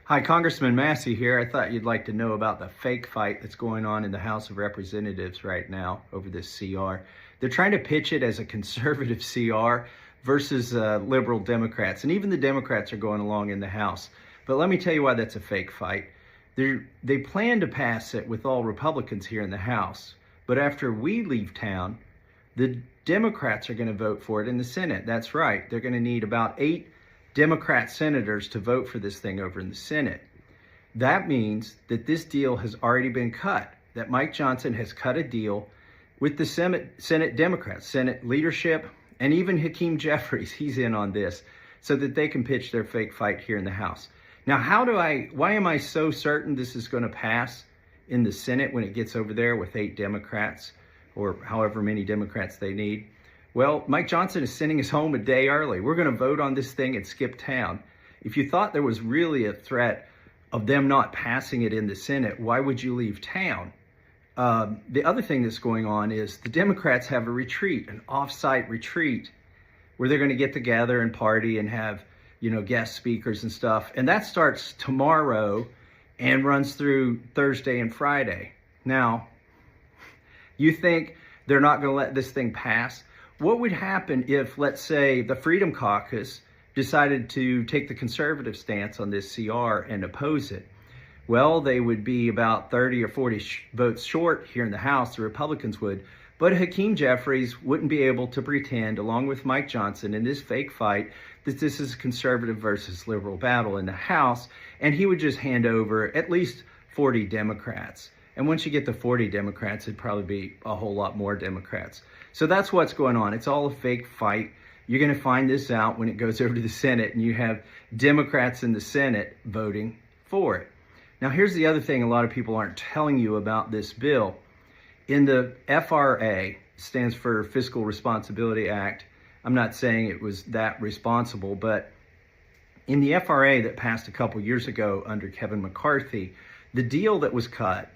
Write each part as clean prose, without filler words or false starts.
Hi, Congressman Massey here. I thought you'd like to know about the fake fight that's going on in the House of Representatives right now over this CR. They're trying to pitch it as a conservative CR versus liberal Democrats, and even the Democrats are going along in the House. But let me tell you why that's a fake fight. They plan to pass it with all Republicans here in the House, but after we leave town, the Democrats are going to vote for it in the Senate. That's right. They're going to need about 8 Democrat senators to vote for this thing over in the Senate. That means that this deal has already been cut, that Mike Johnson has cut a deal with the Senate Democrats, Senate leadership, and even Hakeem Jeffries, he's in on this, so that they can pitch their fake fight here in the House. Now, why am I so certain this is going to pass in the Senate when it gets over there with 8 Democrats, or however many Democrats they need? Well, Mike Johnson is sending us home a day early. We're going to vote on this thing and skip town. If you thought there was really a threat of them not passing it in the Senate, why would you leave town? The other thing that's going on is the Democrats have a retreat, an off-site retreat, where they're going to get together and party and have, guest speakers and stuff. And that starts tomorrow and runs through Thursday and Friday. Now, you think they're not going to let this thing pass? What would happen if, let's say, the Freedom Caucus decided to take the conservative stance on this CR and oppose it? Well, they would be about 30 or 40 votes short here in the House, the Republicans would, but Hakeem Jeffries wouldn't be able to pretend, along with Mike Johnson in this fake fight, that this is a conservative versus liberal battle in the House, and he would just hand over at least 40 Democrats. And once you get to 40 Democrats, it'd probably be a whole lot more Democrats. So that's what's going on. It's all a fake fight. You're going to find this out when it goes over to the Senate and you have Democrats in the Senate voting for it. Now, here's the other thing a lot of people aren't telling you about this bill. In the FRA, stands for Fiscal Responsibility Act. I'm not saying it was that responsible, but in the FRA that passed a couple years ago under Kevin McCarthy, the deal that was cut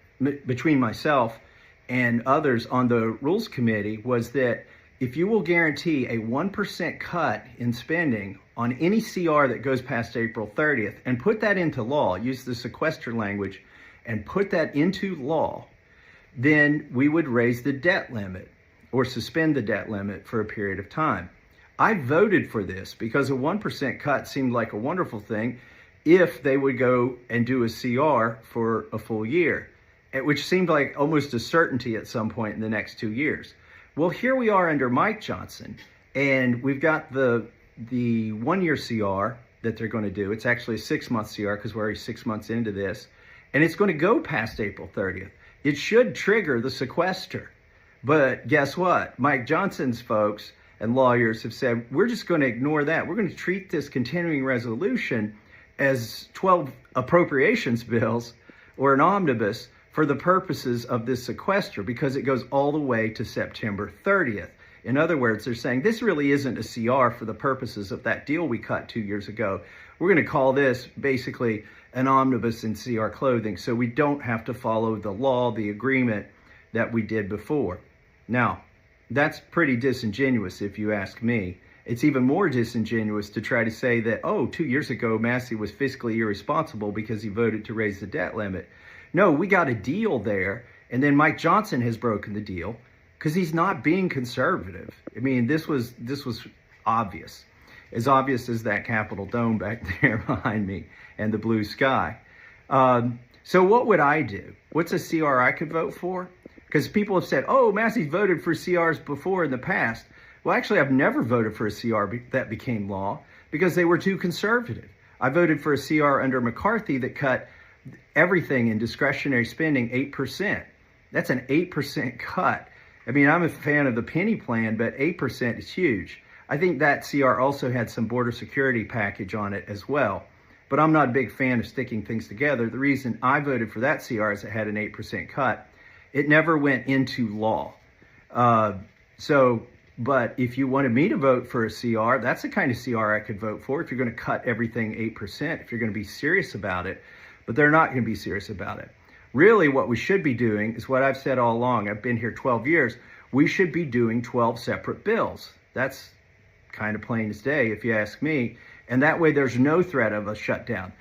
between myself and others on the Rules Committee was that if you will guarantee a 1% cut in spending on any CR that goes past April 30th and put that into law, use the sequester language and put that into law, then we would raise the debt limit or suspend the debt limit for a period of time. I voted for this because a 1% cut seemed like a wonderful thing if they would go and do a CR for a full year, which seemed like almost a certainty at some point in the next 2 years. Well, here we are under Mike Johnson, and we've got the 1-year CR that they're going to do. It's actually a 6-month CR because we're already 6 months into this, and it's going to go past April 30th. It should trigger the sequester. But guess what? Mike Johnson's folks and lawyers have said, we're just going to ignore that. We're going to treat this continuing resolution as 12 appropriations bills or an omnibus for the purposes of this sequester because it goes all the way to September 30th. In other words, they're saying this really isn't a CR for the purposes of that deal we cut 2 years ago. We're going to call this basically an omnibus in CR clothing, so we don't have to follow the law, the agreement that we did before. Now, that's pretty disingenuous if you ask me. It's even more disingenuous to try to say that, 2 years ago, Massey was fiscally irresponsible because he voted to raise the debt limit. No, we got a deal there, and then Mike Johnson has broken the deal because he's not being conservative. I mean, this was obvious. As obvious as that Capitol Dome back there behind me and the blue sky. So what would I do? What's a CR I could vote for? Because people have said, Massey's voted for CRs before in the past. Well, actually, I've never voted for a CR that became law because they were too conservative. I voted for a CR under McCarthy that cut everything in discretionary spending 8%. That's an 8% cut. I mean, I'm a fan of the penny plan, but 8% is huge. I think that CR also had some border security package on it as well. But I'm not a big fan of sticking things together. The reason I voted for that CR is it had an 8% cut. It never went into law. But if you wanted me to vote for a CR, that's the kind of CR I could vote for if you're going to cut everything 8%, if you're going to be serious about it. But they're not going to be serious about it. Really, what we should be doing is what I've said all along. I've been here 12 years. We should be doing 12 separate bills. That's kind of plain as day, if you ask me. And that way there's no threat of a shutdown.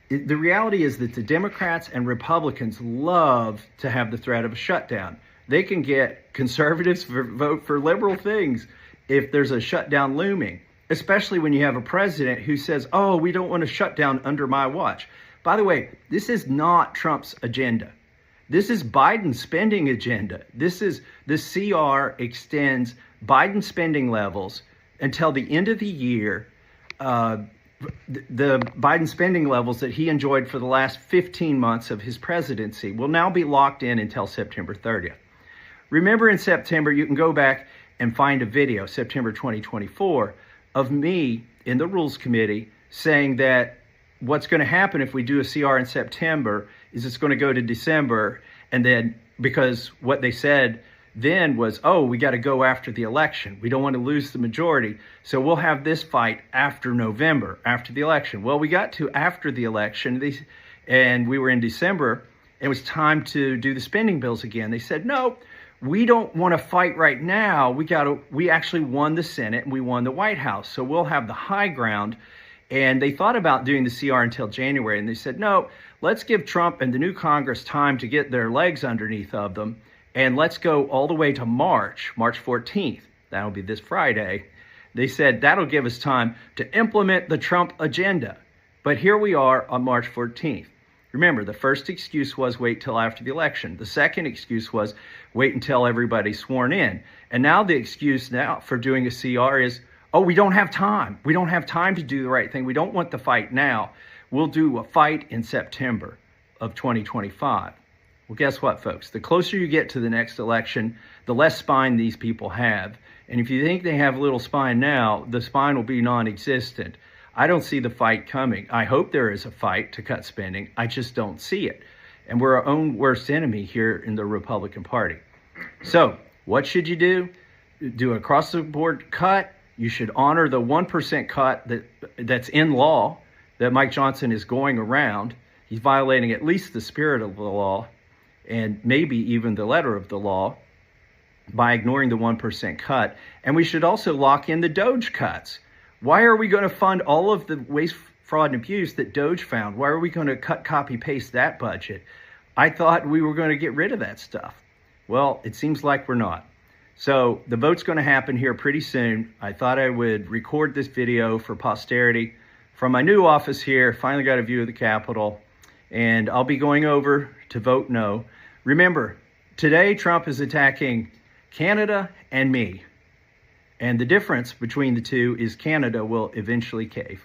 The reality is that the Democrats and Republicans love to have the threat of a shutdown. They can get conservatives to vote for liberal things if there's a shutdown looming, especially when you have a president who says, oh, we don't want to shut down under my watch. By the way, this is not Trump's agenda. This is Biden's spending agenda. The CR extends Biden's spending levels until the end of the year. The Biden spending levels that he enjoyed for the last 15 months of his presidency will now be locked in until September 30th. Remember, in September, you can go back and find a video, September 2024, of me in the Rules Committee saying that what's going to happen if we do a CR in September is it's going to go to December. And then, because what they said then was, oh, we got to go after the election. We don't want to lose the majority. So we'll have this fight after November, after the election. Well, we got to after the election, and we were in December. It was time to do the spending bills again. They said, no, we don't want to fight right now. We actually won the Senate and we won the White House. So we'll have the high ground. And they thought about doing the CR until January. And they said, no, let's give Trump and the new Congress time to get their legs underneath of them. And let's go all the way to March 14th. That'll be this Friday. They said that'll give us time to implement the Trump agenda. But here we are on March 14th. Remember, the first excuse was wait till after the election. The second excuse was wait until everybody's sworn in. And now the excuse now for doing a CR is, oh, we don't have time. We don't have time to do the right thing. We don't want the fight now. We'll do a fight in September of 2025. Well, guess what, folks? The closer you get to the next election, the less spine these people have. And if you think they have little spine now, the spine will be non-existent. I don't see the fight coming. I hope there is a fight to cut spending. I just don't see it. And we're our own worst enemy here in the Republican Party. So what should you do? Do an across-the-board cut. You should honor the 1% cut that's in law that Mike Johnson is going around. He's violating at least the spirit of the law and maybe even the letter of the law by ignoring the 1% cut. And we should also lock in the Doge cuts. Why are we going to fund all of the waste, fraud, and abuse that Doge found? Why are we going to copy, paste that budget? I thought we were going to get rid of that stuff. Well, it seems like we're not. So the vote's going to happen here pretty soon. I thought I would record this video for posterity from my new office here. Finally got a view of the Capitol. And I'll be going over to vote no. Remember, today Trump is attacking Canada and me. And the difference between the two is Canada will eventually cave.